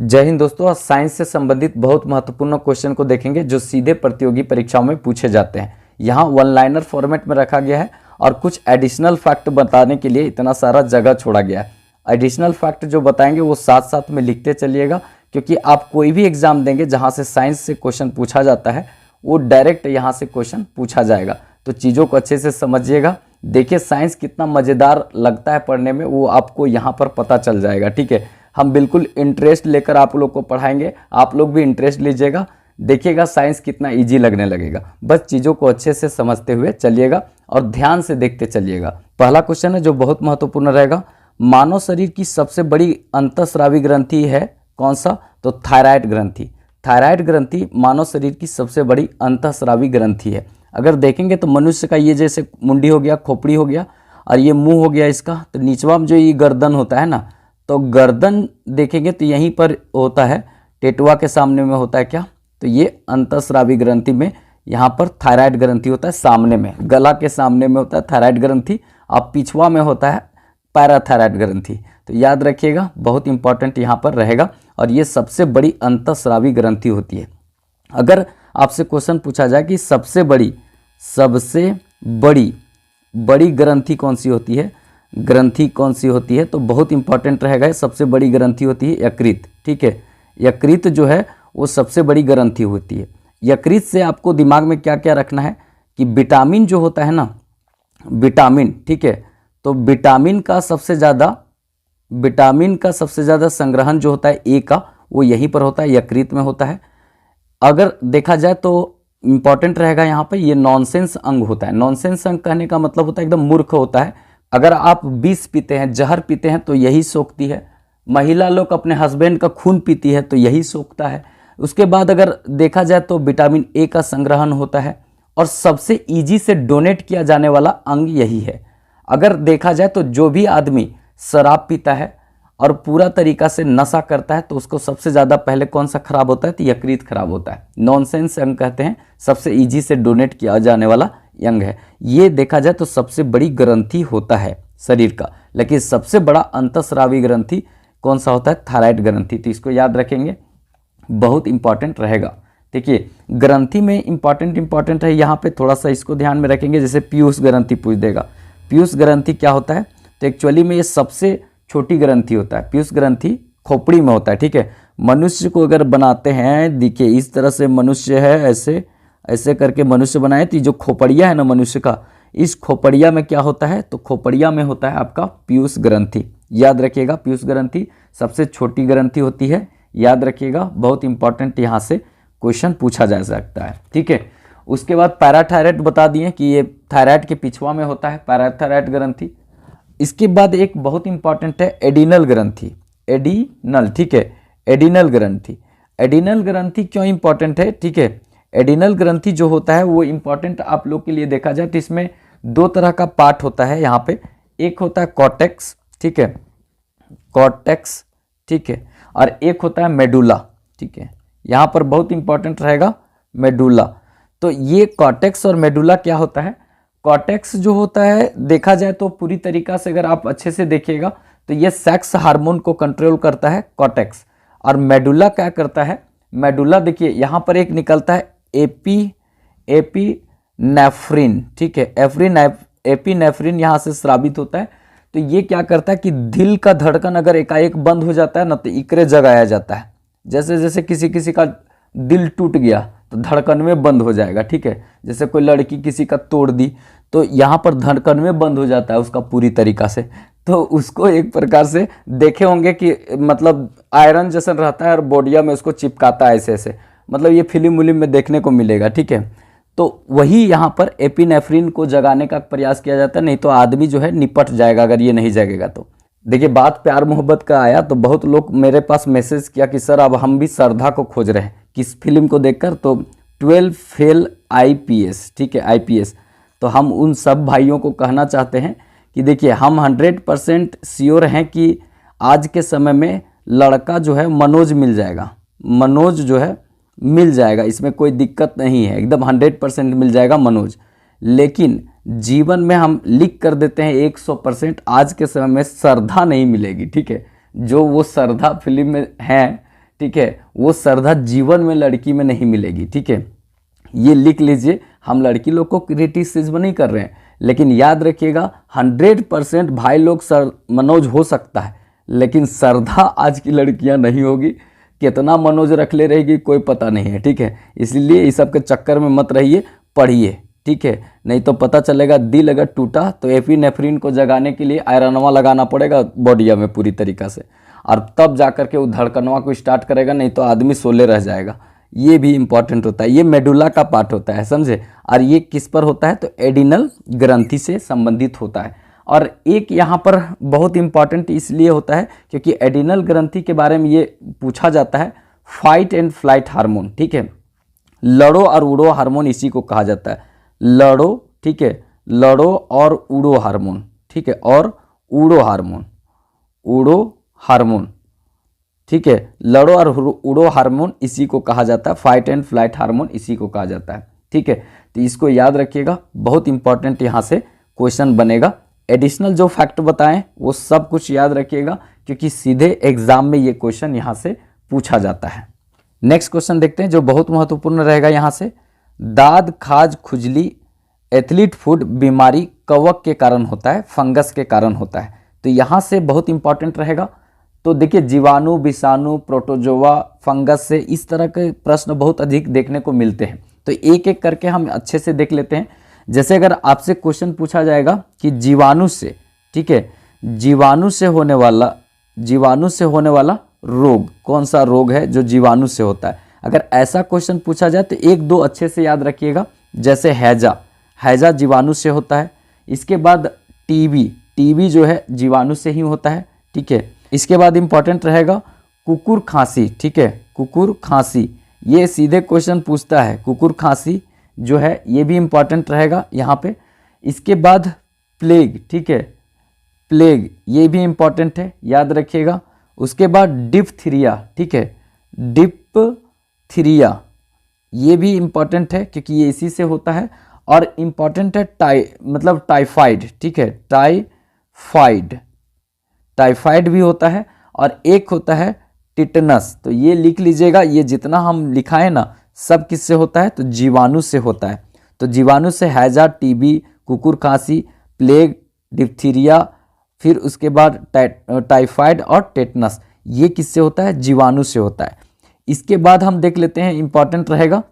जय हिंद दोस्तों। आज साइंस से संबंधित बहुत महत्वपूर्ण क्वेश्चन को देखेंगे जो सीधे प्रतियोगी परीक्षाओं में पूछे जाते हैं। यहाँ वन लाइनर फॉर्मेट में रखा गया है और कुछ एडिशनल फैक्ट बताने के लिए इतना सारा जगह छोड़ा गया है। एडिशनल फैक्ट जो बताएंगे वो साथ साथ में लिखते चलिएगा, क्योंकि आप कोई भी एग्जाम देंगे जहाँ से साइंस से क्वेश्चन पूछा जाता है वो डायरेक्ट यहाँ से क्वेश्चन पूछा जाएगा। तो चीज़ों को अच्छे से समझिएगा। देखिए साइंस कितना मज़ेदार लगता है पढ़ने में, वो आपको यहाँ पर पता चल जाएगा। ठीक है, हम बिल्कुल इंटरेस्ट लेकर आप लोग को पढ़ाएंगे, आप लोग भी इंटरेस्ट लीजिएगा। देखिएगा साइंस कितना इजी लगने लगेगा। बस चीज़ों को अच्छे से समझते हुए चलिएगा और ध्यान से देखते चलिएगा। पहला क्वेश्चन है जो बहुत महत्वपूर्ण रहेगा। मानव शरीर की सबसे बड़ी अंतःस्रावी ग्रंथि है कौन सा? तो थायराइड ग्रंथि। थायराइड ग्रंथि मानव शरीर की सबसे बड़ी अंतःस्रावी ग्रंथि है। अगर देखेंगे तो मनुष्य का ये जैसे मुंडी हो गया, खोपड़ी हो गया और ये मुंह हो गया इसका, तो निचवा में जो ये गर्दन होता है ना, तो गर्दन देखेंगे तो यहीं पर होता है, टेटुआ के सामने में होता है क्या? तो ये अंतःस्रावी ग्रंथि में यहाँ पर थायराइड ग्रंथि होता है सामने में, गला के सामने में होता है थायराइड ग्रंथि, और पिछवा में होता है पैराथायराइड ग्रंथि। तो याद रखिएगा, बहुत इंपॉर्टेंट यहाँ पर रहेगा और ये सबसे बड़ी अंतःस्रावी ग्रंथि होती है। अगर आपसे क्वेश्चन पूछा जाए कि सबसे बड़ी ग्रंथि कौन सी होती है, ग्रंथि कौन सी होती है, तो बहुत इंपॉर्टेंट रहेगा। सबसे बड़ी ग्रंथि होती है यकृत। ठीक है, यकृत जो है वो सबसे बड़ी ग्रंथि होती है। यकृत से आपको दिमाग में क्या क्या रखना है कि विटामिन जो होता है ना, विटामिन, ठीक है, तो विटामिन का सबसे ज़्यादा संग्रहण जो होता है ए का, वो यहीं पर होता है, यकृत में होता है। अगर देखा जाए तो इंपॉर्टेंट रहेगा यहाँ पर, ये नॉनसेंस अंग होता है। नॉनसेंस अंग कहने का मतलब होता है एकदम मूर्ख होता है। अगर आप विष पीते हैं, जहर पीते हैं तो यही सोखती है। महिला लोग अपने हस्बैंड का खून पीती है तो यही सोखता है। उसके बाद अगर देखा जाए तो विटामिन ए का संग्रहण होता है और सबसे इजी से डोनेट किया जाने वाला अंग यही है। अगर देखा जाए तो जो भी आदमी शराब पीता है और पूरा तरीका से नशा करता है तो उसको सबसे ज़्यादा पहले कौन सा खराब होता है? तो यकृत खराब होता है। नॉनसेंस अंग कहते हैं, सबसे इजी से डोनेट किया जाने वाला अंग है। ये देखा जाए तो सबसे बड़ी ग्रंथि होता है शरीर का, लेकिन सबसे बड़ा अंतःस्रावी ग्रंथि कौन सा होता है? थायराइड ग्रंथि। तो इसको याद रखेंगे, बहुत इंपॉर्टेंट रहेगा। देखिए ग्रंथि में इंपॉर्टेंट है, यहाँ पे थोड़ा सा इसको ध्यान में रखेंगे। जैसे पीयूष ग्रंथि पूछ देगा, पीयूष ग्रंथि क्या होता है? तो एक्चुअली में ये सबसे छोटी ग्रंथि होता है। पीयूष ग्रंथि खोपड़ी में होता है। ठीक है, मनुष्य को अगर बनाते हैं, देखिए इस तरह से मनुष्य है, ऐसे करके मनुष्य बनाए, तो जो खोपड़िया है ना मनुष्य का, इस खोपड़िया में क्या होता है? तो खोपड़िया में होता है आपका पीयूष ग्रंथि। याद रखिएगा, पीयूष ग्रंथि सबसे छोटी ग्रंथि होती है। याद रखिएगा, बहुत इंपॉर्टेंट यहाँ से क्वेश्चन पूछा जा सकता है। ठीक है, उसके बाद पैराथायराइड बता दिए कि ये थायराइड के पिछवा में होता है, पैराथायराइड ग्रंथि। इसके बाद एक बहुत इंपॉर्टेंट है एडिनल ग्रंथि। एडिनल, ठीक है, एडिनल ग्रंथि। एडिनल ग्रंथि क्यों इंपॉर्टेंट है? ठीक है, एडिनल ग्रंथि जो होता है वो इंपॉर्टेंट आप लोग के लिए देखा जाए तो इसमें दो तरह का पार्ट होता है यहाँ पे। एक होता है कॉर्टेक्स, ठीक है, कॉर्टेक्स, ठीक है, और एक होता है मेडुला। ठीक है, यहाँ पर बहुत इंपॉर्टेंट रहेगा मेडुला। तो ये कॉर्टेक्स और मेडुला क्या होता है? कॉर्टेक्स जो होता है देखा जाए तो पूरी तरीका से अगर आप अच्छे से देखिएगा तो ये सेक्स हार्मोन को कंट्रोल करता है कॉर्टेक्स। और मेडुला क्या करता है? मेडुला देखिए यहाँ पर एक निकलता है एपिनेफ्रिन। ठीक है, एपिनेफ्रिन यहाँ से स्रावित होता है। तो ये क्या करता है कि दिल का धड़कन अगर एकाएक बंद हो जाता है ना, तो इकरे जगाया जाता है। जैसे जैसे किसी का दिल टूट गया तो धड़कन में बंद हो जाएगा। ठीक है, जैसे कोई लड़की किसी का तोड़ दी तो यहाँ पर धड़कन में बंद हो जाता है उसका पूरी तरीका से। तो उसको एक प्रकार से देखे होंगे कि मतलब आयरन जैसा रहता है और बोडिया में उसको चिपकाता है ऐसे, मतलब ये फिल्म विल्म में देखने को मिलेगा। ठीक है, तो वही यहाँ पर एपिनेफ्रिन को जगाने का प्रयास किया जाता है, नहीं तो आदमी जो है निपट जाएगा अगर ये नहीं जगेगा तो। देखिए बात प्यार मोहब्बत का आया तो बहुत लोग मेरे पास मैसेज किया कि सर अब हम भी श्रद्धा को खोज रहे हैं किस फिल्म को देखकर, तो 12 फेल IPS। ठीक है, IPS। तो हम उन सब भाइयों को कहना चाहते हैं कि देखिए हम 100% श्योर हैं कि आज के समय में लड़का जो है मनोज मिल जाएगा, मनोज जो है मिल जाएगा, इसमें कोई दिक्कत नहीं है, एकदम 100% मिल जाएगा मनोज। लेकिन जीवन में हम लिख कर देते हैं 100% आज के समय में श्रद्धा नहीं मिलेगी। ठीक है, जो वो श्रद्धा फिल्म में है, ठीक है, वो श्रद्धा जीवन में लड़की में नहीं मिलेगी। ठीक है, ये लिख लीजिए, हम लड़की लोग को क्रिटिसिज्म नहीं कर रहे हैं, लेकिन याद रखिएगा 100% भाई लोग मनोज हो सकता है, लेकिन श्रद्धा आज की लड़कियां नहीं होगी। कितना मनोज रख ले रहेगी कोई पता नहीं है। ठीक है, इसलिए इस सब के चक्कर में मत रहिए, पढ़िए। ठीक है, नहीं तो पता चलेगा दिल अगर टूटा तो एपिनेफ्रिन को जगाने के लिए आयरनवा लगाना पड़ेगा बॉडिया में पूरी तरीक़ा से, और तब जाकर के वो धड़कनवा को स्टार्ट करेगा, नहीं तो आदमी सोले रह जाएगा। ये भी इंपॉर्टेंट होता है, ये मेडुला का पार्ट होता है, समझे। और ये किस पर होता है, तो एडिनल ग्रंथि से संबंधित होता है। और एक यहाँ पर बहुत इंपॉर्टेंट इसलिए होता है क्योंकि एडिनल ग्रंथि के बारे में ये पूछा जाता है, फाइट एंड फ्लाइट हार्मोन। ठीक है, लड़ो और उड़ो हार्मोन इसी को कहा जाता है, लड़ो। ठीक है, लड़ो और उड़ो हार्मोन। ठीक है, और उड़ो हार्मोन, उड़ो हार्मोन। ठीक है, लड़ो और उड़ो हार्मोन इसी को कहा जाता है, फाइट एंड फ्लाइट हार्मोन इसी को कहा जाता है। ठीक है, तो इसको याद रखिएगा, बहुत इंपॉर्टेंट यहाँ से क्वेश्चन बनेगा। एडिशनल जो फैक्ट बताएं वो सब कुछ याद रखिएगा, क्योंकि सीधे एग्जाम में ये क्वेश्चन यहाँ से पूछा जाता है। नेक्स्ट क्वेश्चन देखते हैं जो बहुत महत्वपूर्ण रहेगा यहाँ से, दाद, खाज, खुजली, एथलीट फूड बीमारी कवक के कारण होता है, फंगस के कारण होता है। तो यहाँ से बहुत इंपॉर्टेंट रहेगा। तो देखिए, जीवाणु, विषाणु, प्रोटोजोआ, फंगस से इस तरह के प्रश्न बहुत अधिक देखने को मिलते हैं। तो एक एक करके हम अच्छे से देख लेते हैं। जैसे अगर आपसे क्वेश्चन पूछा जाएगा कि जीवाणु से, ठीक है, जीवाणु से होने वाला रोग कौन सा रोग है जो जीवाणु से होता है, अगर ऐसा क्वेश्चन पूछा जाए तो एक दो अच्छे से याद रखिएगा। जैसे हैजा जीवाणु से होता है। इसके बाद टीबी जो है जीवाणु से ही होता है। ठीक है, इसके बाद इंपॉर्टेंट रहेगा कुकुर खांसी। ठीक है, कुकुर खांसी, ये सीधे क्वेश्चन पूछता है, कुकुर खांसी जो है ये भी इंपॉर्टेंट रहेगा यहाँ पे। इसके बाद प्लेग, ठीक है, प्लेग ये भी इंपॉर्टेंट है, याद रखिएगा। उसके बाद डिप्थीरिया, ठीक है, डिप्थीरिया ये भी इंपॉर्टेंट है क्योंकि ये इसी से होता है। और इंपॉर्टेंट है टाइफाइड। ठीक है, टाइफाइड भी होता है। और एक होता है टिटनस। तो ये लिख लीजिएगा, ये जितना हम लिखा है ना सब किससे होता है, तो जीवाणु से होता है। तो जीवाणु से हैजा, टीबी, कुकुर खांसी, प्लेग, डिप्थीरिया, फिर उसके बाद टाइफाइड और टेटनस, ये किससे होता है, जीवाणु से होता है। इसके बाद हम देख लेते हैं, इंपॉर्टेंट रहेगा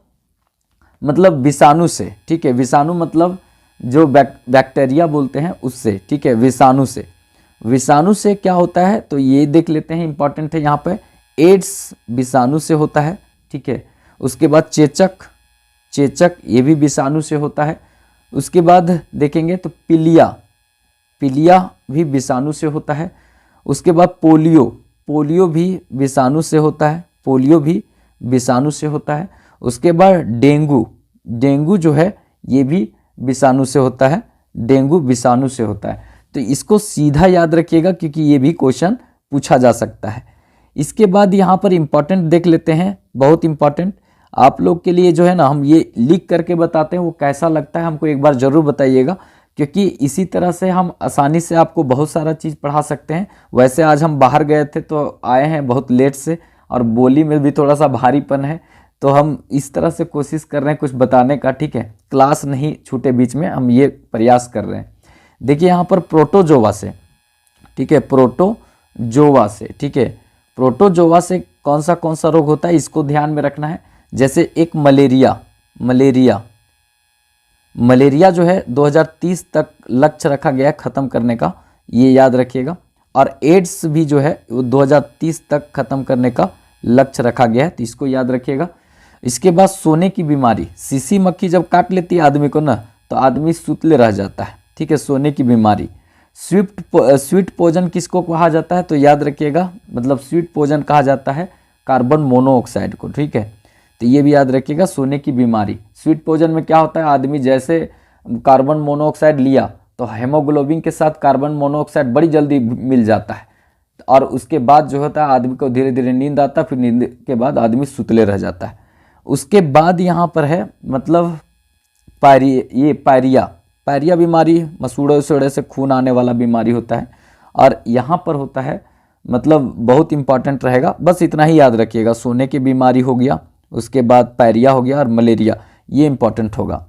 मतलब विषाणु से। ठीक है, विषाणु मतलब जो बैक्टीरिया बोलते हैं उससे। ठीक है, विषाणु से क्या होता है, तो ये देख लेते हैं, इंपॉर्टेंट है यहाँ पे। एड्स विषाणु से होता है। ठीक है, उसके बाद चेचक ये भी विषाणु से होता है। उसके बाद देखेंगे तो पीलिया भी विषाणु से होता है। उसके बाद पोलियो भी विषाणु से होता है। उसके बाद डेंगू जो है ये भी विषाणु से होता है, तो इसको सीधा याद रखिएगा क्योंकि ये भी क्वेश्चन पूछा जा सकता है। इसके बाद यहाँ पर इंपॉर्टेंट देख लेते हैं, बहुत इंपॉर्टेंट आप लोग के लिए जो है ना, हम ये लिख करके बताते हैं, वो कैसा लगता है हमको एक बार ज़रूर बताइएगा, क्योंकि इसी तरह से हम आसानी से आपको बहुत सारा चीज़ पढ़ा सकते हैं। वैसे आज हम बाहर गए थे तो आए हैं बहुत लेट से, और बोली में भी थोड़ा सा भारीपन है, तो हम इस तरह से कोशिश कर रहे हैं कुछ बताने का। ठीक है, क्लास नहीं छूटे बीच में, हम ये प्रयास कर रहे हैं। देखिए यहाँ पर प्रोटोजोआ से, ठीक है, ठीक है, प्रोटोजोआ से कौन सा रोग होता है इसको ध्यान में रखना है। जैसे एक मलेरिया जो है 2030 तक लक्ष्य रखा गया ख़त्म करने का, ये याद रखिएगा। और एड्स भी जो है वो 2030 तक ख़त्म करने का लक्ष्य रखा गया है, तो इसको याद रखिएगा। इसके बाद सोने की बीमारी, सीसी मक्खी जब काट लेती है आदमी को ना, तो आदमी सुतले रह जाता है। ठीक है, सोने की बीमारी। स्वीट पॉइजन किसको कहा जाता है, तो याद रखिएगा, मतलब स्वीट पॉइजन कहा जाता है कार्बन मोनोऑक्साइड को। ठीक है, तो ये भी याद रखिएगा, सोने की बीमारी। स्वीट पॉइजन में क्या होता है, आदमी जैसे कार्बन मोनोऑक्साइड लिया तो हेमोग्लोबिन के साथ कार्बन मोनोऑक्साइड बड़ी जल्दी मिल जाता है, और उसके बाद जो होता है आदमी को धीरे धीरे नींद आता है, फिर नींद के बाद आदमी सुतले रह जाता है। उसके बाद यहाँ पर है मतलब पायरिया बीमारी, मसूड़े उसूड़े से खून आने वाला बीमारी होता है। और यहाँ पर होता है मतलब बहुत इंपॉर्टेंट रहेगा, बस इतना ही याद रखिएगा। सोने की बीमारी हो गया, उसके बाद पायरिया हो गया और मलेरिया, ये इंपॉर्टेंट होगा।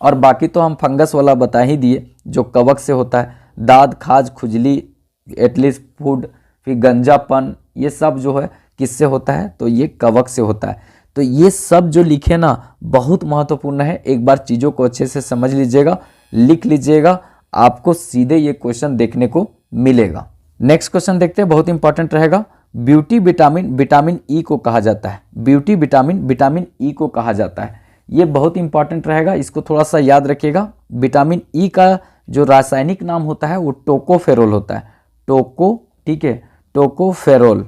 और बाकी तो हम फंगस वाला बता ही दिए जो कवक से होता है। दाद, खाज, खुजली, एटलीस्ट फूड, फिर गंजापन, ये सब जो है किससे होता है, तो ये कवक से होता है। तो ये सब जो लिखे ना बहुत महत्वपूर्ण है, एक बार चीज़ों को अच्छे से समझ लीजिएगा, लिख लीजिएगा, आपको सीधे ये क्वेश्चन देखने को मिलेगा। नेक्स्ट क्वेश्चन देखते हैं, बहुत इंपॉर्टेंट रहेगा। ब्यूटी विटामिन विटामिन ई को कहा जाता है। ब्यूटी विटामिन विटामिन ई को कहा जाता है, ये बहुत इंपॉर्टेंट रहेगा, इसको थोड़ा सा याद रखिएगा। विटामिन ई का जो रासायनिक नाम होता है वो टोकोफेरोल होता है। टोको, ठीक है, टोकोफेरोल,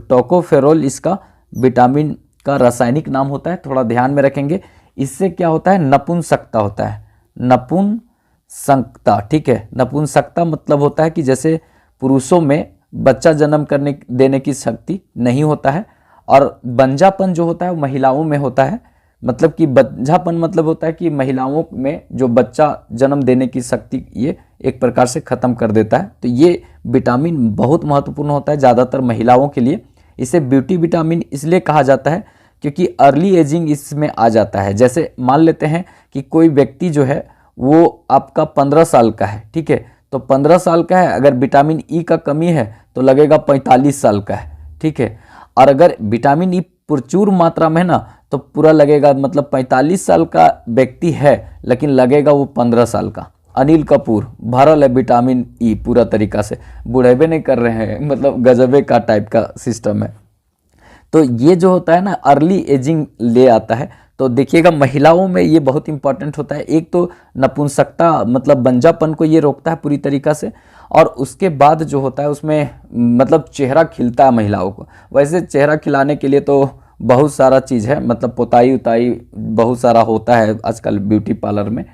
टोकोफेरोल इसका विटामिन का रासायनिक नाम होता है, थोड़ा ध्यान में रखेंगे। इससे क्या होता है, नपुंसकता होता है, नपुंसकता, ठीक है। नपुंसकता मतलब होता है कि जैसे पुरुषों में बच्चा जन्म करने देने की शक्ति नहीं होता है, और बंजापन जो होता है वो महिलाओं में होता है। मतलब कि बंजापन मतलब होता है कि महिलाओं में जो बच्चा जन्म देने की शक्ति ये एक प्रकार से ख़त्म कर देता है। तो ये विटामिन बहुत महत्वपूर्ण होता है ज़्यादातर महिलाओं के लिए। इसे ब्यूटी विटामिन इसलिए कहा जाता है क्योंकि अर्ली एजिंग इसमें आ जाता है। जैसे मान लेते हैं कि कोई व्यक्ति जो है वो आपका 15 साल का है, ठीक है, तो 15 साल का है, अगर विटामिन ई का कमी है तो लगेगा 45 साल का है, ठीक है। और अगर विटामिन ई प्रचुर मात्रा में है ना तो पूरा लगेगा, मतलब 45 साल का व्यक्ति है लेकिन लगेगा वो 15 साल का। अनिल कपूर भरल है विटामिन ई पूरा तरीका से, बुढ़ेबे नहीं कर रहे हैं, मतलब गजबे का टाइप का सिस्टम है। तो ये जो होता है ना अर्ली एजिंग ले आता है। तो देखिएगा महिलाओं में ये बहुत इंपॉर्टेंट होता है। एक तो नपुंसकता मतलब बंजापन को ये रोकता है पूरी तरीका से, और उसके बाद जो होता है उसमें मतलब चेहरा खिलता है महिलाओं को। वैसे चेहरा खिलाने के लिए तो बहुत सारा चीज़ है, मतलब पोताई उताई बहुत सारा होता है आजकल ब्यूटी पार्लर में।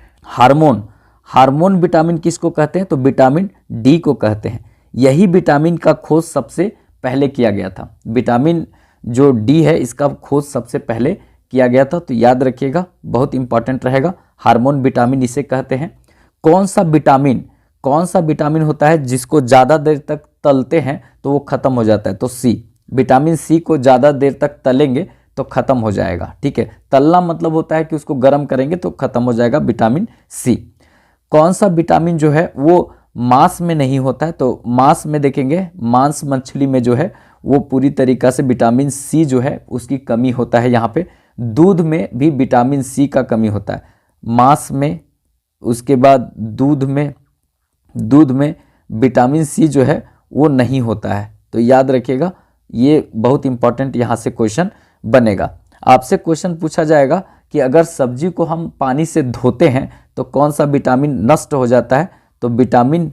हार्मोन विटामिन किसको कहते हैं, तो विटामिन डी को कहते हैं। यही विटामिन का खोज सबसे पहले किया गया था। विटामिन जो डी है इसका खोज सबसे पहले किया गया था, तो याद रखिएगा, बहुत इंपॉर्टेंट रहेगा। हार्मोन विटामिन इसे कहते हैं। कौन सा विटामिन होता है जिसको ज़्यादा देर तक तलते हैं तो वो ख़त्म हो जाता है, तो सी। विटामिन सी को ज़्यादा देर तक तलेंगे तो ख़त्म हो जाएगा, ठीक है। तलना मतलब होता है कि उसको गर्म करेंगे तो ख़त्म हो जाएगा, विटामिन सी। कौन सा विटामिन जो है वो मांस में नहीं होता है, तो मांस में देखेंगे, मांस मछली में जो है वो पूरी तरीक़ा से विटामिन सी जो है उसकी कमी होता है यहाँ पे। दूध में भी विटामिन सी का कमी होता है, मांस में, उसके बाद दूध में विटामिन सी जो है वो नहीं होता है। तो याद रखिएगा, ये बहुत इंपॉर्टेंट यहाँ से क्वेश्चन बनेगा। आपसे क्वेश्चन पूछा जाएगा कि अगर सब्जी को हम पानी से धोते हैं तो कौन सा विटामिन नष्ट हो जाता है, तो विटामिन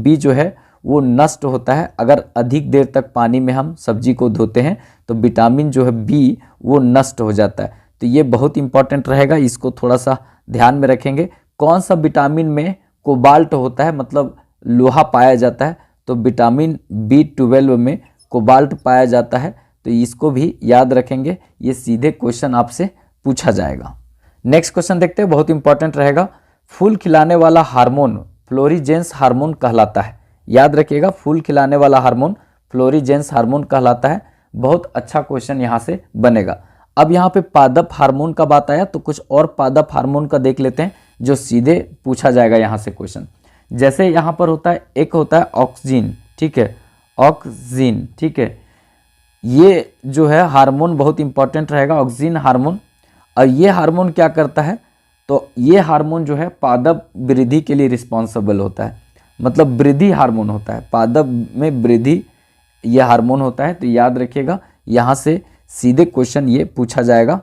बी जो है वो नष्ट होता है। अगर अधिक देर तक पानी में हम सब्जी को धोते हैं तो विटामिन जो है बी वो नष्ट हो जाता है। तो ये बहुत इंपॉर्टेंट रहेगा, इसको थोड़ा सा ध्यान में रखेंगे। कौन सा विटामिन में कोबाल्ट होता है, मतलब लोहा पाया जाता है, तो विटामिन B12 में कोबाल्ट पाया जाता है। तो इसको भी याद रखेंगे, ये सीधे क्वेश्चन आपसे पूछा जाएगा। नेक्स्ट क्वेश्चन देखते हैं, बहुत इंपॉर्टेंट रहेगा। फूल खिलाने वाला हार्मोन फ्लोरीजेंस हार्मोन कहलाता है। याद रखिएगा, फूल खिलाने वाला हार्मोन फ्लोरीजेंस हार्मोन कहलाता है। बहुत अच्छा क्वेश्चन यहाँ से बनेगा। अब यहाँ पे पादप हार्मोन का बात आया तो कुछ और पादप हार्मोन का देख लेते हैं जो सीधे पूछा जाएगा यहाँ से क्वेश्चन। जैसे यहाँ पर होता है, एक होता है ऑक्सीजन, ठीक है, ऑक्सीजन, ठीक है। ये जो है हार्मोन बहुत इंपॉर्टेंट रहेगा, ऑक्सीजन हार्मोन। और ये हार्मोन क्या करता है, तो ये हार्मोन जो है पादप वृद्धि के लिए रिस्पॉन्सिबल होता है, मतलब वृद्धि हार्मोन होता है, पादप में वृद्धि ये हार्मोन होता है। तो याद रखिएगा, यहाँ से सीधे क्वेश्चन ये पूछा जाएगा,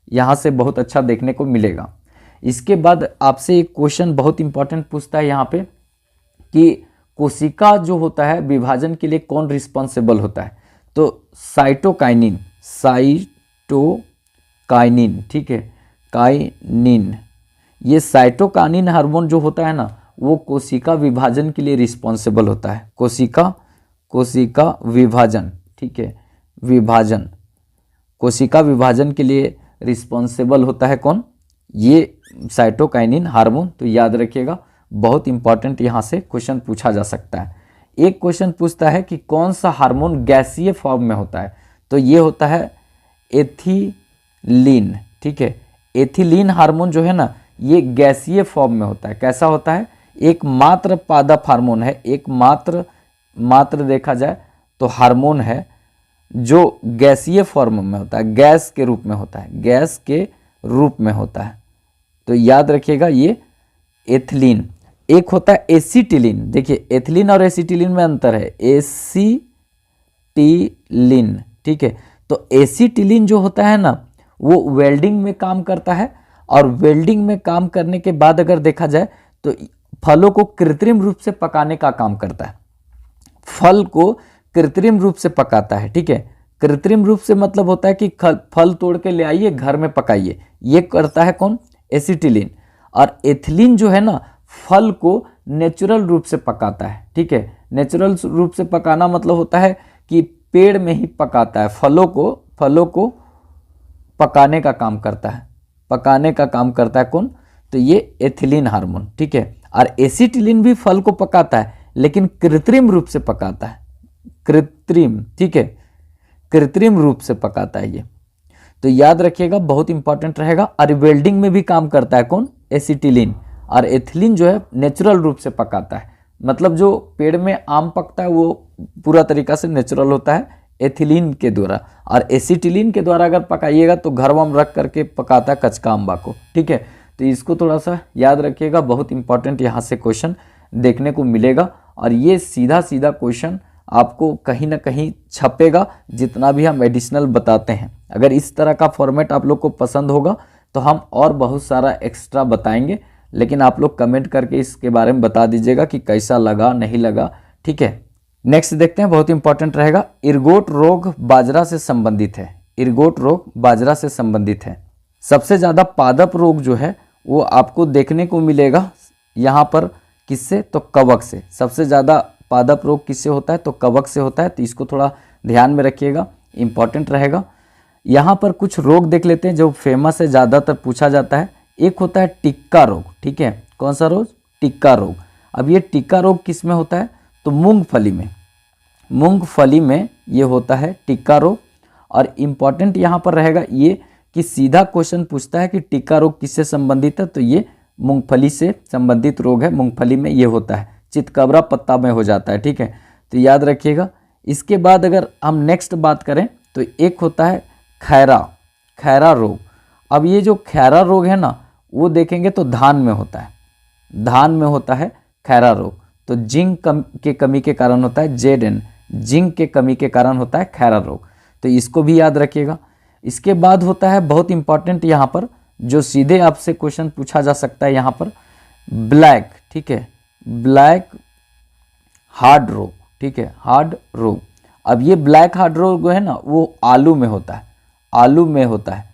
यहाँ से बहुत अच्छा देखने को मिलेगा। इसके बाद आपसे एक क्वेश्चन बहुत इंपॉर्टेंट पूछता है यहाँ पे कि कोशिका जो होता है विभाजन के लिए कौन रिस्पॉन्सिबल होता है, तो साइटोकाइनिन, ठीक है, काइनिन। ये साइटोकाइनिन हार्मोन जो होता है ना वो कोशिका विभाजन के लिए रिस्पॉन्सिबल होता है। कोशिका विभाजन, ठीक है, विभाजन, कोशिका विभाजन के लिए रिस्पॉन्सिबल होता है कौन, ये साइटोकाइनिन हार्मोन। तो याद रखिएगा, बहुत इंपॉर्टेंट यहाँ से क्वेश्चन पूछा जा सकता है। एक क्वेश्चन पूछता है कि कौन सा हार्मोन गैसीय फॉर्म में होता है, तो ये होता है एथिलीन। ठीक है, एथिलीन हार्मोन जो है ना ये गैसीय फॉर्म में होता है। कैसा होता है, एकमात्र पादप हार्मोन है, एकमात्र देखा जाए तो हार्मोन है जो गैसीय फॉर्म में होता है, गैस के रूप में होता है, गैस के रूप में होता है। तो याद रखिएगा ये एथिलीन। एक होता है एसिटिलीन। देखिए एथिलीन और एसिटिलीन में अंतर है, एसिटिलीन। ठीक है, तो एसिटिलीन जो होता है ना वो वेल्डिंग में काम करता है, और वेल्डिंग में काम करने के बाद अगर देखा जाए तो फलों को कृत्रिम रूप से पकाने का काम करता है, फल को कृत्रिम रूप से पकाता है। ठीक है, कृत्रिम रूप से मतलब होता है कि फल तोड़ के ले आइए घर में पकाइए, ये करता है कौन, एसिटिलीन। और एथिलीन जो है ना फल को नेचुरल रूप से पकाता है। ठीक है, नेचुरल रूप से पकाना मतलब होता है कि पेड़ में ही पकाता है, फलों को पकाने का काम करता है, पकाने का काम करता है कौन, तो ये एथिलीन हार्मोन। ठीक है, और एसिटिलीन भी फल को पकाता है लेकिन कृत्रिम रूप से पकाता है, कृत्रिम। ठीक है, कृत्रिम रूप से पकाता है ये, तो याद रखिएगा बहुत इंपॉर्टेंट रहेगा। और वेल्डिंग में भी काम करता है कौन, एसिटिलीन। और एथिलीन जो है नेचुरल रूप से पकाता है, मतलब जो पेड़ में आम पकता है वो पूरा तरीका से नेचुरल होता है एथिलीन के द्वारा। और एसिटिलीन के द्वारा अगर पकाइएगा तो घर वम रख करके पकाता है कच्चा अम्बा को। ठीक है, तो इसको थोड़ा सा याद रखिएगा, बहुत इंपॉर्टेंट यहाँ से क्वेश्चन देखने को मिलेगा। और ये सीधा सीधा क्वेश्चन आपको कहीं ना कहीं छपेगा जितना भी हम एडिशनल बताते हैं। अगर इस तरह का फॉर्मेट आप लोग को पसंद होगा तो हम और बहुत सारा एक्स्ट्रा बताएंगे, लेकिन आप लोग कमेंट करके इसके बारे में बता दीजिएगा कि कैसा लगा नहीं लगा। ठीक है, नेक्स्ट देखते हैं, बहुत इंपॉर्टेंट रहेगा। इरगोट रोग बाजरा से संबंधित है, इरगोट रोग बाजरा से संबंधित है। सबसे ज़्यादा पादप रोग जो है वो आपको देखने को मिलेगा यहाँ पर, किससे, तो कवक से। सबसे ज़्यादा पादप रोग किससे होता है, तो कवक से होता है, तो इसको थोड़ा ध्यान में रखिएगा, इंपॉर्टेंट रहेगा। यहाँ पर कुछ रोग देख लेते हैं जो फेमस है, ज़्यादातर पूछा जाता है। एक होता है टिक्का रोग। ठीक है, कौन सा रोग, टिक्का रोग। अब ये टिक्का रोग किस में होता है, तो मूंगफली में, मूंगफली में ये होता है टिक्का रोग। और इम्पॉर्टेंट यहाँ पर रहेगा ये कि सीधा क्वेश्चन पूछता है कि टिक्का रोग किससे संबंधित है, तो ये मूंगफली से संबंधित रोग है, मूंगफली में ये होता है, चितकबरा पत्ता में हो जाता है। ठीक है, तो याद रखिएगा। इसके बाद अगर हम नेक्स्ट बात करें तो एक होता है खैरा रोग। अब ये जो खैरा रोग है ना वो देखेंगे तो धान में होता है, धान में होता है खैरा रोग। तो जिंक के कमी के कारण होता है, Zn, जिंक के कमी के कारण होता है खैरा रोग, तो इसको भी याद रखिएगा। इसके बाद होता है बहुत इंपॉर्टेंट यहाँ पर, जो सीधे आपसे क्वेश्चन पूछा जा सकता है यहाँ पर, ब्लैक। ठीक है, ब्लैक हार्ड रोग। ठीक है, हार्ड रोग। अब ये ब्लैक हार्ड रोग है ना वो आलू में होता है, आलू में होता है।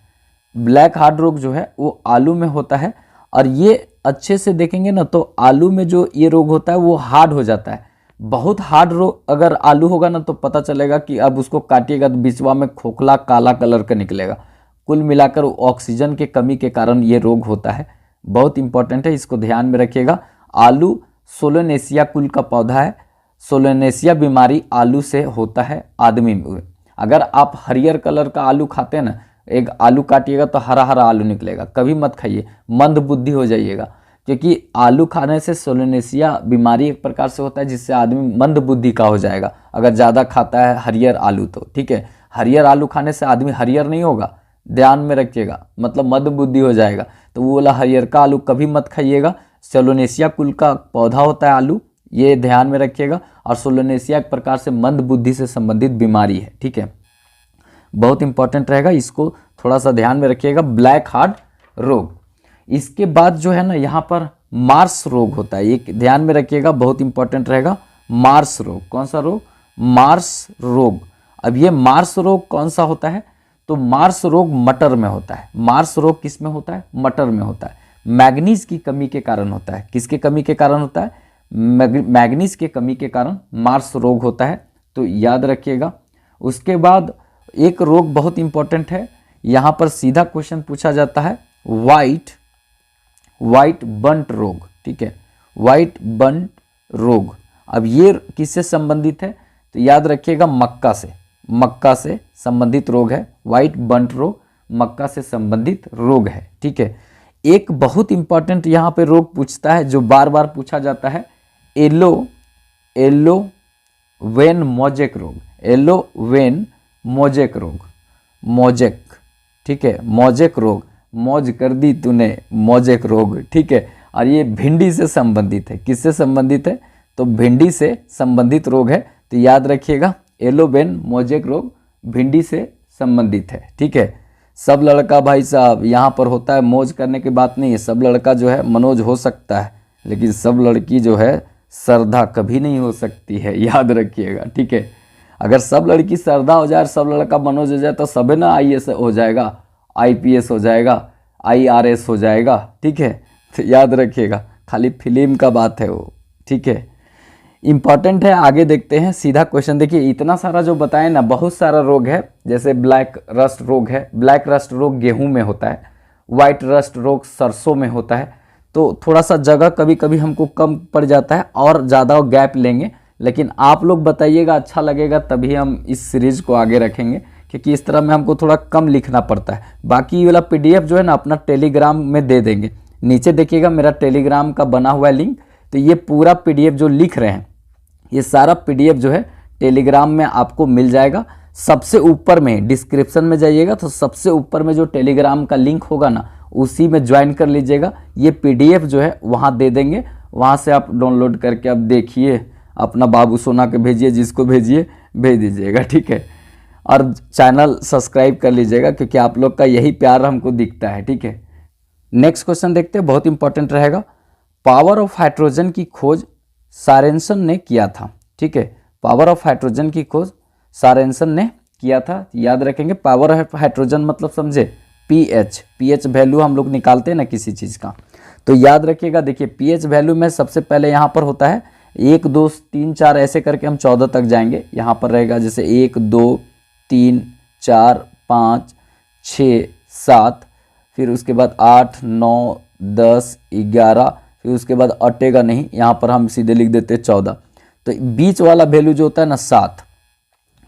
ब्लैक हार्ड रोग जो है वो आलू में होता है। और ये अच्छे से देखेंगे ना तो आलू में जो ये रोग होता है वो हार्ड हो जाता है, बहुत हार्ड रोग अगर आलू होगा ना तो पता चलेगा कि अब उसको काटिएगा तो बिचवा में खोखला काला कलर का निकलेगा। कुल मिलाकर ऑक्सीजन के कमी के कारण ये रोग होता है, बहुत इंपॉर्टेंट है, इसको ध्यान में रखिएगा। आलू सोलोनेसिया कुल का पौधा है, सोलोनेसिया बीमारी आलू से होता है आदमी में। अगर आप हरियर कलर का आलू खाते हैं ना, एक आलू काटिएगा तो हरा हरा आलू निकलेगा, कभी मत खाइए, मंद बुद्धि हो जाइएगा, क्योंकि आलू खाने से सोलोनेसिया बीमारी एक प्रकार से होता है जिससे आदमी मंद बुद्धि का हो जाएगा अगर ज़्यादा खाता है हरियर आलू तो। ठीक है, हरियर आलू खाने से आदमी हरियर नहीं होगा, ध्यान में रखिएगा, मतलब मंद बुद्धि हो जाएगा। तो वो वाला हरियर का आलू कभी मत खाइएगा, सोलोनेसिया कुल का पौधा होता है आलू, ये ध्यान में रखिएगा। और सोलोनेसिया एक प्रकार से मंद बुद्धि से संबंधित बीमारी है। ठीक है, बहुत इंपॉर्टेंट रहेगा, इसको थोड़ा सा ध्यान में रखिएगा, ब्लैक हार्ट रोग। इसके बाद जो है ना यहाँ पर मार्स रोग होता है, एक ध्यान में रखिएगा, बहुत इंपॉर्टेंट रहेगा, मार्स रोग। कौन सा रोग, मार्स रोग। अब ये मार्स रोग कौन सा होता है, तो मार्स रोग मटर में होता है। मार्स रोग किस में होता है, मटर में होता है, मैग्नीज की कमी के कारण होता है। किसके कमी के कारण होता है, मैग्नीज के कमी के कारण मार्स रोग होता है, तो याद रखिएगा। उसके बाद एक रोग बहुत इंपॉर्टेंट है, यहाँ पर सीधा क्वेश्चन पूछा जाता है, वाइट बंट रोग। ठीक है, वाइट बंट रोग। अब ये किससे संबंधित है, तो याद रखिएगा मक्का से संबंधित रोग है। व्हाइट बंट रोग मक्का से संबंधित रोग है, ठीक है। एक बहुत इंपॉर्टेंट यहाँ पे रोग पूछता है जो बार बार पूछा जाता है, येलो वेन मोजेक रोग, येलो वेन मोजेक रोग, मोजेक, ठीक है, मोजेक रोग, मौज कर दी तूने मोजेक रोग, ठीक है। और ये भिंडी से संबंधित है, किससे संबंधित है, तो भिंडी से संबंधित रोग है। तो याद रखिएगा येलो वेन मोजेक रोग भिंडी से संबंधित है, ठीक है। सब लड़का भाई साहब यहाँ पर होता है, मौज करने की बात नहीं है, सब लड़का जो है मनोज हो सकता है, लेकिन सब लड़की जो है श्रद्धा कभी नहीं हो सकती है, याद रखिएगा, ठीक है। अगर सब लड़की श्रद्धा हो जाए और सब लड़का मनोज हो जाए तो सबे ना IAS हो जाएगा, IPS हो जाएगा, IRS हो जाएगा, ठीक है। तो याद रखिएगा खाली फिल्म का बात है वो, ठीक है। इंपॉर्टेंट है, आगे देखते हैं सीधा क्वेश्चन। देखिए इतना सारा जो बताए ना, बहुत सारा रोग है, जैसे ब्लैक रस्ट रोग है, ब्लैक रस्ट रोग गेहूं में होता है, व्हाइट रस्ट रोग सरसों में होता है। तो थोड़ा सा जगह कभी कभी हमको कम पड़ जाता है और ज़्यादा गैप लेंगे, लेकिन आप लोग बताइएगा अच्छा लगेगा तभी हम इस सीरीज को आगे रखेंगे, क्योंकि इस तरह में हमको थोड़ा कम लिखना पड़ता है। बाकी ये वाला PDF जो है ना अपना टेलीग्राम में दे देंगे, नीचे देखिएगा मेरा टेलीग्राम का बना हुआ है लिंक। तो ये पूरा PDF जो लिख रहे हैं, ये सारा PDF जो है टेलीग्राम में आपको मिल जाएगा। सबसे ऊपर में डिस्क्रिप्शन में जाइएगा तो सबसे ऊपर में जो टेलीग्राम का लिंक होगा ना, उसी में ज्वाइन कर लीजिएगा। ये PDF जो है वहाँ दे देंगे, वहाँ से आप डाउनलोड करके आप देखिए, अपना बाबू सोना के भेजिए, जिसको भेजिए भेज दीजिएगा, ठीक है। और चैनल सब्सक्राइब कर लीजिएगा, क्योंकि आप लोग का यही प्यार हमको दिखता है, ठीक है। नेक्स्ट क्वेश्चन देखते हैं, बहुत इंपॉर्टेंट रहेगा। पावर ऑफ हाइड्रोजन की खोज सोरेनसन ने किया था, ठीक है। पावर ऑफ हाइड्रोजन की खोज सोरेनसन ने किया था, याद रखेंगे। पावर ऑफ हाइड्रोजन मतलब समझे pH वैल्यू हम लोग निकालते हैं ना किसी चीज़ का, तो याद रखिएगा। देखिए pH वैल्यू में सबसे पहले यहाँ पर होता है 1 2 3 4 ऐसे करके हम 14 तक जाएंगे। यहाँ पर रहेगा जैसे 1 2 3 4 5 6 7, फिर उसके बाद 8 9 10 11, फिर उसके बाद अटेगा नहीं, यहाँ पर हम सीधे लिख देते 14। तो बीच वाला वैल्यू जो होता है ना 7,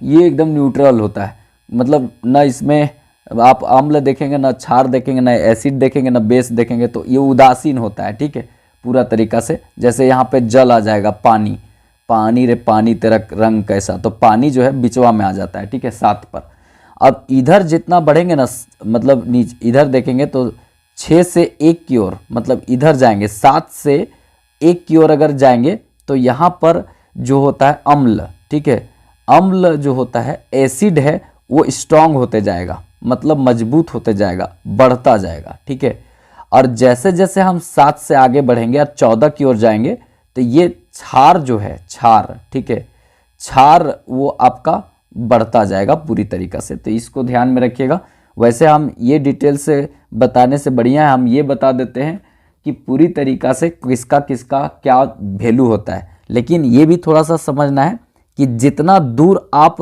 ये एकदम न्यूट्रल होता है, मतलब ना इसमें आप अम्ल देखेंगे, ना क्षार देखेंगे, ना एसिड देखेंगे, ना बेस देखेंगे, तो ये उदासीन होता है, ठीक है, पूरा तरीका से। जैसे यहाँ पे जल आ जाएगा, पानी, पानी रे पानी तेरा रंग कैसा, तो पानी जो है बिचवा में आ जाता है, ठीक है, 7 पर। अब इधर जितना बढ़ेंगे ना, मतलब नीचे इधर देखेंगे तो 6 से 1 की ओर, मतलब इधर जाएंगे 7 से 1 की ओर अगर जाएंगे तो यहाँ पर जो होता है अम्ल, ठीक है, अम्ल जो होता है, एसिड है, वो स्ट्रांग होते जाएगा, मतलब मजबूत होते जाएगा, बढ़ता जाएगा, ठीक है। और जैसे जैसे हम 7 से आगे बढ़ेंगे और 14 की ओर जाएंगे तो ये क्षार जो है, क्षार, ठीक है, क्षार वो आपका बढ़ता जाएगा पूरी तरीका से। तो इसको ध्यान में रखिएगा। वैसे हम ये डिटेल से बताने से बढ़िया है हम ये बता देते हैं कि पूरी तरीका से किसका किसका क्या वैल्यू होता है, लेकिन ये भी थोड़ा सा समझना है कि जितना दूर आप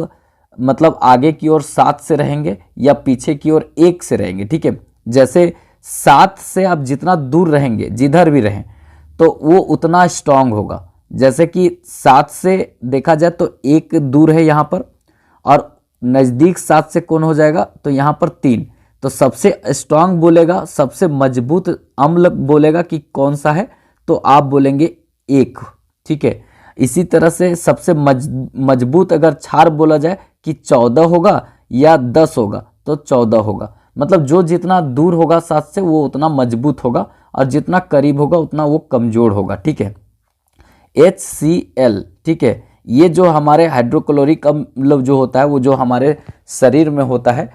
मतलब आगे की ओर 7 से रहेंगे या पीछे की ओर 1 से रहेंगे, ठीक है, जैसे 7 से आप जितना दूर रहेंगे, जिधर भी रहें, तो वो उतना स्ट्रांग होगा। जैसे कि 7 से देखा जाए तो 1 दूर है यहाँ पर, और नज़दीक 7 से कौन हो जाएगा, तो यहाँ पर 3। तो सबसे स्ट्रांग बोलेगा, सबसे मजबूत अम्ल बोलेगा कि कौन सा है, तो आप बोलेंगे 1, ठीक है। इसी तरह से सबसे मजबूत अगर क्षार बोला जाए कि 14 होगा या 10 होगा, तो 14 होगा। मतलब जो जितना दूर होगा 7 से वो उतना मजबूत होगा, और जितना करीब होगा उतना वो कमजोर होगा, ठीक है। HCl, ठीक है, ये जो हमारे हाइड्रोक्लोरिक अम्ल जो होता है, वो जो हमारे शरीर में होता है,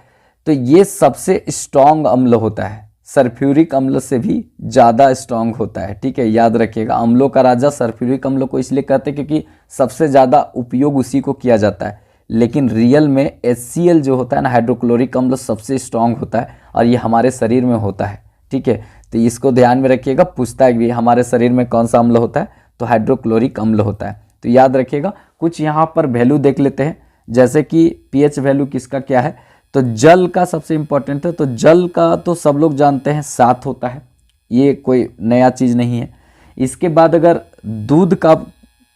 तो ये सबसे स्ट्रांग अम्ल होता है, सल्फ्यूरिक अम्ल से भी ज़्यादा स्ट्रांग होता है, ठीक है, याद रखिएगा। अम्लों का राजा सल्फ्यूरिक अम्ल को इसलिए कहते हैं क्योंकि सबसे ज़्यादा उपयोग उसी को किया जाता है, लेकिन रियल में HCl जो होता है ना, हाइड्रोक्लोरिक अम्ल, सबसे स्ट्रांग होता है और ये हमारे शरीर में होता है, ठीक है। तो इसको ध्यान में रखिएगा, पूछता है कि हमारे शरीर में कौन सा अम्ल होता है, तो हाइड्रोक्लोरिक अम्ल होता है। तो याद रखिएगा। कुछ यहाँ पर वैल्यू देख लेते हैं, जैसे कि pH वैल्यू किसका क्या है, तो जल का सबसे इम्पोर्टेंट है। तो जल का तो सब लोग जानते हैं 7 होता है, ये कोई नया चीज़ नहीं है। इसके बाद अगर दूध का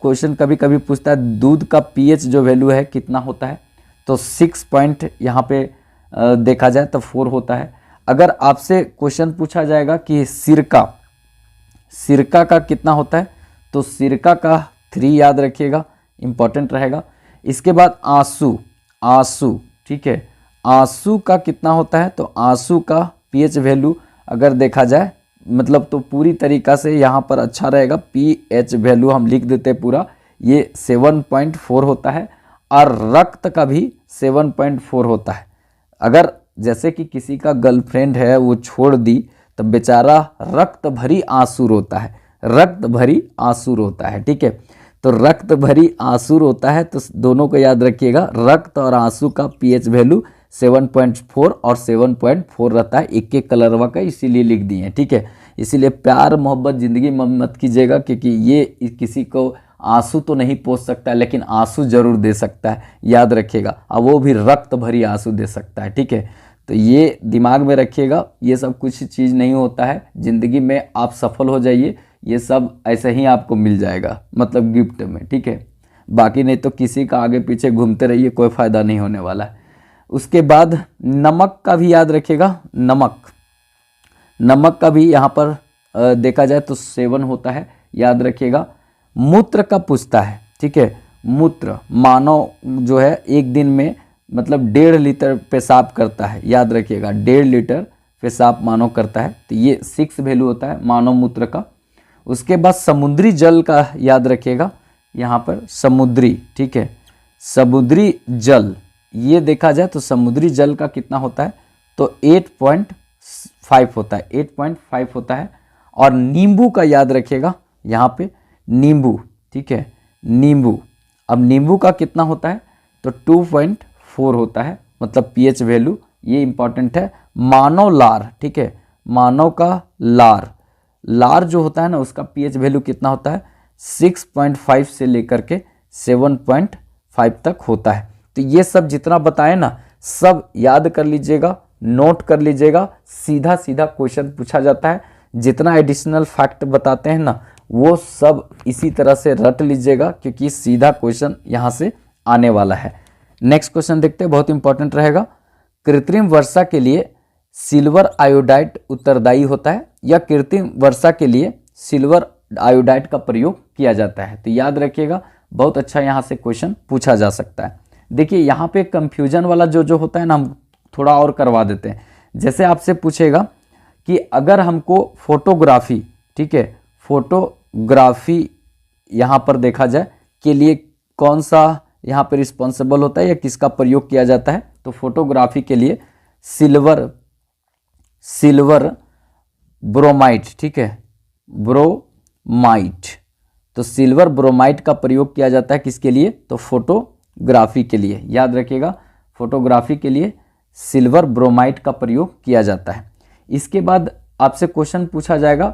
क्वेश्चन कभी कभी पूछता है दूध का पीएच जो वैल्यू है कितना होता है, तो 6 पॉइंट यहाँ पे देखा जाए तो 4 होता है। अगर आपसे क्वेश्चन पूछा जाएगा कि सिरका का कितना होता है, तो सिरका का 3 याद रखिएगा, इंपॉर्टेंट रहेगा। इसके बाद आंसू, ठीक है, आंसू का कितना होता है, तो आंसू का पीएच वैल्यू अगर देखा जाए मतलब तो पूरी तरीक़ा से यहाँ पर अच्छा रहेगा, पीएच वैल्यू हम लिख देते पूरा, ये 7.4 होता है। और रक्त का भी 7.4 होता है। अगर जैसे कि किसी का गर्लफ्रेंड है वो छोड़ दी तो बेचारा रक्त भरी आंसू रोता है, रक्त भरी आंसू रोता है, ठीक है। तो रक्त भरी आंसू रोता है, तो दोनों को याद रखिएगा, रक्त और आंसू का पीएच वैल्यू 7.4 और 7.4 रहता है, एक एक कलरवा का, इसीलिए लिख दिए हैं, ठीक है। इसीलिए प्यार मोहब्बत ज़िंदगी में मत कीजिएगा, क्योंकि ये किसी को आंसू तो नहीं पोंछ सकता लेकिन आंसू जरूर दे सकता है, याद रखिएगा। और वो भी रक्त भरी आंसू दे सकता है, ठीक है। तो ये दिमाग में रखिएगा, ये सब कुछ चीज़ नहीं होता है ज़िंदगी में, आप सफल हो जाइए, ये सब ऐसे ही आपको मिल जाएगा, मतलब गिफ्ट में, ठीक है। बाकी नहीं तो किसी का आगे पीछे घूमते रहिए, कोई फ़ायदा नहीं होने वाला है। उसके बाद नमक का भी याद रखिएगा, नमक का भी यहाँ पर देखा जाए तो 7 होता है, याद रखिएगा। मूत्र का पूछता है, ठीक है, मूत्र, मानव जो है एक दिन में मतलब 1.5 लीटर पेशाब करता है, याद रखिएगा, 1.5 लीटर पेशाब मानव करता है, तो ये 6 वैल्यू होता है मानव मूत्र का। उसके बाद समुद्री जल का याद रखिएगा, यहाँ पर समुद्री, ठीक है, समुद्री जल, ये देखा जाए तो समुद्री जल का कितना होता है, तो 8.5 होता है, 8.5 होता है। और नींबू का याद रखिएगा, यहाँ पे नींबू, ठीक है, नींबू, अब नींबू का कितना होता है, तो 2.4 होता है, मतलब पीएच वैल्यू, ये इंपॉर्टेंट है। मानव लार, ठीक है, मानव का लार जो होता है ना, उसका पीएच वैल्यू कितना होता है, 6.5 से लेकर के 7.5 तक होता है। तो ये सब जितना बताए ना, सब याद कर लीजिएगा, नोट कर लीजिएगा, सीधा सीधा क्वेश्चन पूछा जाता है। जितना एडिशनल फैक्ट बताते हैं ना, वो सब इसी तरह से रट लीजिएगा, क्योंकि सीधा क्वेश्चन यहाँ से आने वाला है। नेक्स्ट क्वेश्चन देखते हैं, बहुत इंपॉर्टेंट रहेगा। कृत्रिम वर्षा के लिए सिल्वर आयोडाइड उत्तरदायी होता है, या कृत्रिम वर्षा के लिए सिल्वर आयोडाइड का प्रयोग किया जाता है, तो याद रखिएगा, बहुत अच्छा यहाँ से क्वेश्चन पूछा जा सकता है। देखिए यहाँ पे कंफ्यूजन वाला जो होता है ना, हम थोड़ा और करवा देते हैं। जैसे आपसे पूछेगा कि अगर हमको फोटोग्राफी, ठीक है, फोटोग्राफी यहाँ पर देखा जाए के लिए कौन सा यहाँ पे रिस्पॉन्सिबल होता है या किसका प्रयोग किया जाता है, तो फोटोग्राफी के लिए सिल्वर ब्रोमाइड, ठीक है, ब्रोमाइड, तो सिल्वर ब्रोमाइड का प्रयोग किया जाता है किसके लिए, तो फोटोग्राफी के लिए, याद रखिएगा, फोटोग्राफी के लिए सिल्वर ब्रोमाइड का प्रयोग किया जाता है। इसके बाद आपसे क्वेश्चन पूछा जाएगा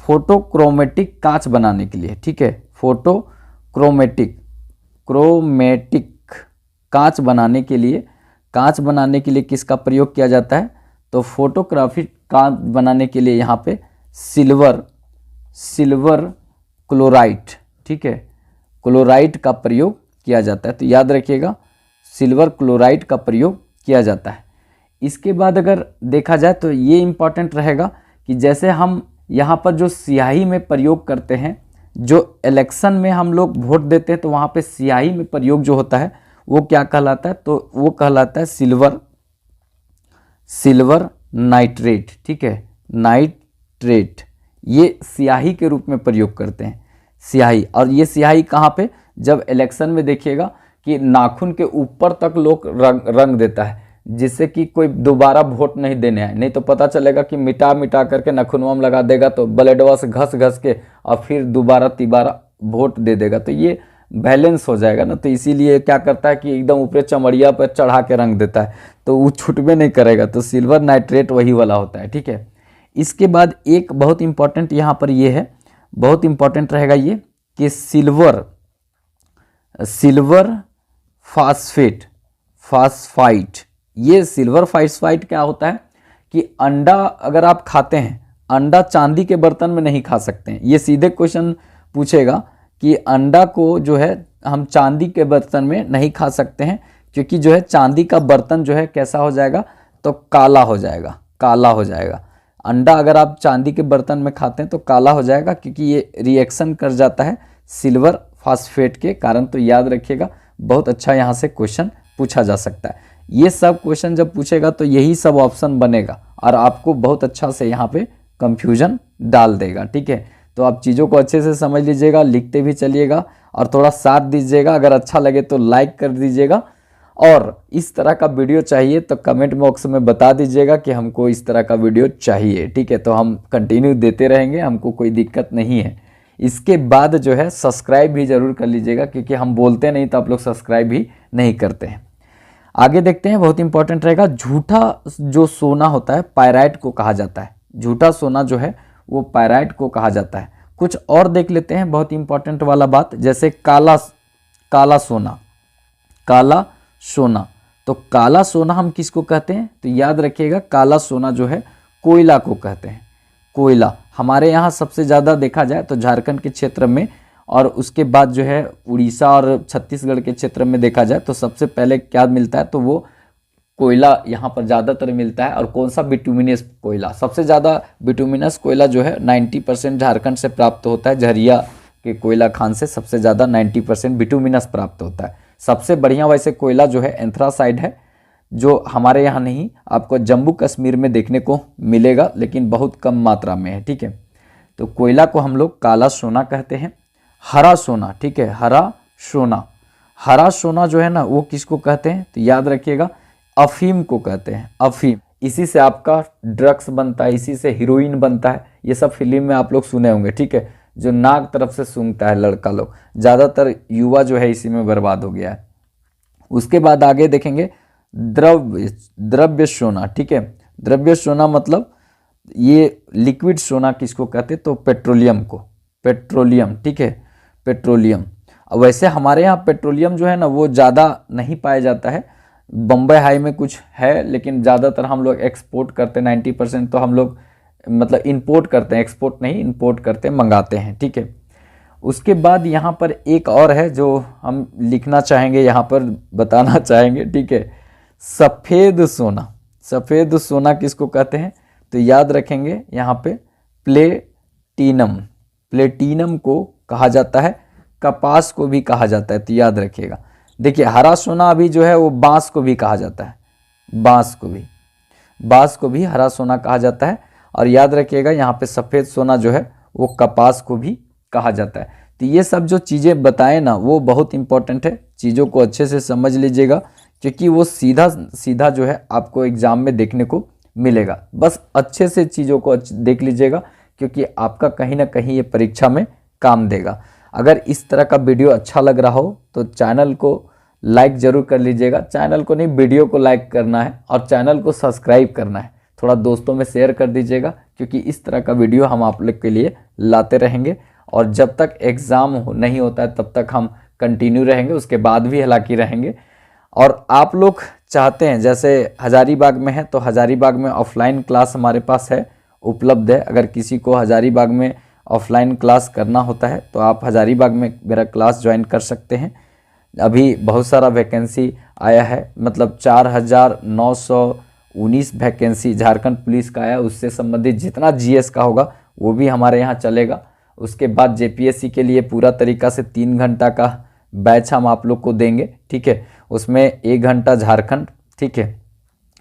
फोटोक्रोमेटिक कांच बनाने के लिए, ठीक है, फोटोक्रोमेटिक कांच बनाने के लिए किसका प्रयोग किया जाता है, तो फोटोग्राफी कांच बनाने के लिए यहाँ पे सिल्वर क्लोराइड, ठीक है, क्लोराइड का प्रयोग किया जाता है, तो याद रखिएगा, सिल्वर क्लोराइड का प्रयोग किया जाता है। इसके बाद अगर देखा जाए तो ये इंपॉर्टेंट रहेगा कि जैसे हम यहाँ पर जो स्याही में प्रयोग करते हैं, जो इलेक्शन में हम लोग वोट देते हैं, तो वहाँ पे स्याही में प्रयोग जो होता है वो क्या कहलाता है, तो वो कहलाता है सिल्वर नाइट्रेट, ठीक है, नाइट्रेट, ये स्याही के रूप में प्रयोग करते हैं, स्याही। और ये स्याही कहाँ पे, जब इलेक्शन में देखिएगा कि नाखून के ऊपर तक लोग रंग देता है, जिससे कि कोई दोबारा वोट नहीं देने आए, नहीं तो पता चलेगा कि मिटा करके नखुनवा में लगा देगा, तो ब्लेडवा से घस के और फिर दोबारा तिबारा वोट दे देगा, तो ये बैलेंस हो जाएगा ना। तो इसीलिए क्या करता है कि एकदम ऊपर चमड़िया पर चढ़ा के रंग देता है, तो वो छूटबे नहीं करेगा, तो सिल्वर नाइट्रेट वही वाला होता है, ठीक है। इसके बाद एक बहुत इंपॉर्टेंट यहाँ पर ये है, बहुत इंपॉर्टेंट रहेगा ये कि सिल्वर फास्फाइट, ये सिल्वर फास्फाइट क्या होता है कि अंडा अगर आप खाते हैं, अंडा चांदी के बर्तन में नहीं खा सकते हैं। ये सीधे क्वेश्चन पूछेगा कि अंडा को जो है हम चांदी के बर्तन में नहीं खा सकते हैं, क्योंकि जो है चांदी का बर्तन जो है कैसा हो जाएगा, तो काला हो जाएगा, काला हो जाएगा। अंडा अगर आप चांदी के बर्तन में खाते हैं तो काला हो जाएगा, क्योंकि ये रिएक्शन कर जाता है सिल्वर फास्फेट के कारण। तो याद रखिएगा, बहुत अच्छा यहाँ से क्वेश्चन पूछा जा सकता है। ये सब क्वेश्चन जब पूछेगा तो यही सब ऑप्शन बनेगा और आपको बहुत अच्छा से यहाँ पे कंफ्यूजन डाल देगा। ठीक है, तो आप चीज़ों को अच्छे से समझ लीजिएगा, लिखते भी चलिएगा और थोड़ा साथ दीजिएगा। अगर अच्छा लगे तो लाइक कर दीजिएगा, और इस तरह का वीडियो चाहिए तो कमेंट बॉक्स में बता दीजिएगा कि हमको इस तरह का वीडियो चाहिए। ठीक है, तो हम कंटिन्यू देते रहेंगे, हमको कोई दिक्कत नहीं है। इसके बाद जो है सब्सक्राइब भी ज़रूर कर लीजिएगा, क्योंकि हम बोलते नहीं तो आप लोग सब्सक्राइब भी नहीं करते हैं। आगे देखते हैं, बहुत इंपॉर्टेंट रहेगा। झूठा जो सोना होता है पायराइट को कहा जाता है। झूठा सोना जो है वो पायराइट को कहा जाता है। कुछ और देख लेते हैं, बहुत इंपॉर्टेंट वाला बात, जैसे काला सोना, काला सोना। तो काला सोना हम किसको कहते हैं, तो याद रखिएगा काला सोना जो है कोयला को कहते हैं। कोयला हमारे यहाँ सबसे ज़्यादा देखा जाए तो झारखंड के क्षेत्र में, और उसके बाद जो है उड़ीसा और छत्तीसगढ़ के क्षेत्र में देखा जाए तो सबसे पहले क्या मिलता है, तो वो कोयला यहाँ पर ज़्यादातर मिलता है। और कौन सा, बिटुमिनस कोयला। सबसे ज़्यादा बिटुमिनस कोयला जो है 90% झारखंड से प्राप्त होता है। झरिया के कोयला खान से सबसे ज़्यादा 90% बिटुमिनस प्राप्त होता है। सबसे बढ़िया वैसे कोयला जो है एंथ्रासाइड है, जो हमारे यहाँ नहीं, आपको जम्मू कश्मीर में देखने को मिलेगा, लेकिन बहुत कम मात्रा में है। ठीक है, तो कोयला को हम लोग काला सोना कहते हैं। हरा सोना, ठीक है, हरा सोना। हरा सोना जो है ना वो किसको कहते हैं, तो याद रखिएगा अफीम को कहते हैं। अफीम, इसी से आपका ड्रग्स बनता है, इसी से हीरोइन बनता है। ये सब फिल्म में आप लोग सुने होंगे। ठीक है, जो नाक तरफ से सूंघता है लड़का लोग, ज़्यादातर युवा जो है इसी में बर्बाद हो गया है। उसके बाद आगे देखेंगे द्रव्य सोना। ठीक है, द्रव्य सोना मतलब ये लिक्विड सोना किसको कहते हैं, तो पेट्रोलियम को, पेट्रोलियम। ठीक है, पेट्रोलियम। वैसे हमारे यहाँ पेट्रोलियम जो है ना वो ज़्यादा नहीं पाया जाता है। बम्बई हाई में कुछ है, लेकिन ज़्यादातर हम लोग एक्सपोर्ट करते हैं। 90% तो हम लोग मतलब इंपोर्ट करते हैं, एक्सपोर्ट नहीं, इंपोर्ट करते हैं, मंगाते हैं। ठीक है, उसके बाद यहाँ पर एक और है जो हम लिखना चाहेंगे, यहाँ पर बताना चाहेंगे। ठीक है, सफ़ेद सोना। सफ़ेद सोना किसको कहते हैं, तो याद रखेंगे यहाँ पे प्लेटिनम। प्लेटिनम को कहा जाता है, कपास को भी कहा जाता है, तो याद रखिएगा। देखिए हरा सोना अभी जो है वो बांस को भी कहा जाता है, बांस को भी हरा सोना कहा जाता है। और याद रखिएगा यहाँ पे सफ़ेद सोना जो है वो कपास को भी कहा जाता है। तो ये सब जो चीज़ें बताएं ना वो बहुत इंपॉर्टेंट है, चीज़ों को अच्छे से समझ लीजिएगा, क्योंकि वो सीधा सीधा जो है आपको एग्ज़ाम में देखने को मिलेगा। बस अच्छे से चीज़ों को देख लीजिएगा, क्योंकि आपका कहीं ना कहीं ये परीक्षा में काम देगा। अगर इस तरह का वीडियो अच्छा लग रहा हो तो चैनल को लाइक ज़रूर कर लीजिएगा। चैनल को नहीं, वीडियो को लाइक करना है और चैनल को सब्सक्राइब करना है। थोड़ा दोस्तों में शेयर कर दीजिएगा, क्योंकि इस तरह का वीडियो हम आप लोग के लिए लाते रहेंगे। और जब तक एग्ज़ाम नहीं होता है तब तक हम कंटिन्यू रहेंगे, उसके बाद भी हालांकि रहेंगे। और आप लोग चाहते हैं, जैसे हज़ारीबाग में है तो हज़ारीबाग में ऑफलाइन क्लास हमारे पास है, उपलब्ध है। अगर किसी को हज़ारीबाग में ऑफलाइन क्लास करना होता है तो आप हज़ारीबाग में मेरा क्लास ज्वाइन कर सकते हैं। अभी बहुत सारा वैकेंसी आया है, मतलब 4919 वैकेंसी झारखंड पुलिस का आया। उससे संबंधित जितना जीएस का होगा वो भी हमारे यहाँ चलेगा। उसके बाद जेपीएससी के लिए पूरा तरीका से 3 घंटा का बैच हम आप लोग को देंगे। ठीक है, उसमें 1 घंटा झारखंड, ठीक है,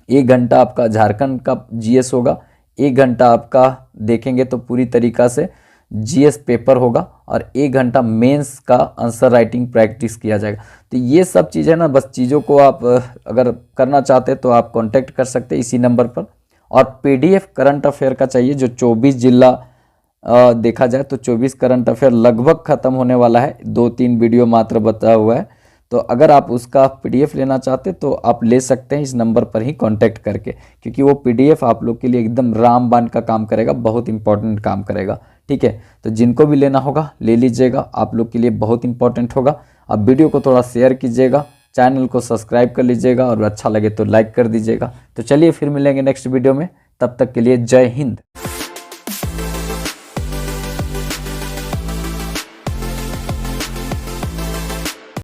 1 घंटा आपका झारखंड का जीएस होगा, 1 घंटा आपका देखेंगे तो पूरी तरीका से जीएस पेपर होगा, और 1 घंटा मेंस का आंसर राइटिंग प्रैक्टिस किया जाएगा। तो ये सब चीज़ें ना, बस चीज़ों को आप अगर करना चाहते हैं तो आप कांटेक्ट कर सकते हैं इसी नंबर पर। और पीडीएफ करंट अफेयर का चाहिए, जो 24 जिला देखा जाए तो 24 करंट अफेयर लगभग ख़त्म होने वाला है, 2-3 वीडियो मात्र बचा हुआ है। तो अगर आप उसका पीडीएफ लेना चाहते तो आप ले सकते हैं इस नंबर पर ही कांटेक्ट करके, क्योंकि वो पीडीएफ आप लोग के लिए एकदम रामबाण का काम करेगा, बहुत इंपॉर्टेंट काम करेगा। ठीक है, तो जिनको भी लेना होगा ले लीजिएगा, आप लोग के लिए बहुत इंपॉर्टेंट होगा। अब वीडियो को थोड़ा शेयर कीजिएगा, चैनल को सब्सक्राइब कर लीजिएगा, और अच्छा लगे तो लाइक कर दीजिएगा। तो चलिए फिर मिलेंगे नेक्स्ट वीडियो में, तब तक के लिए जय हिंद।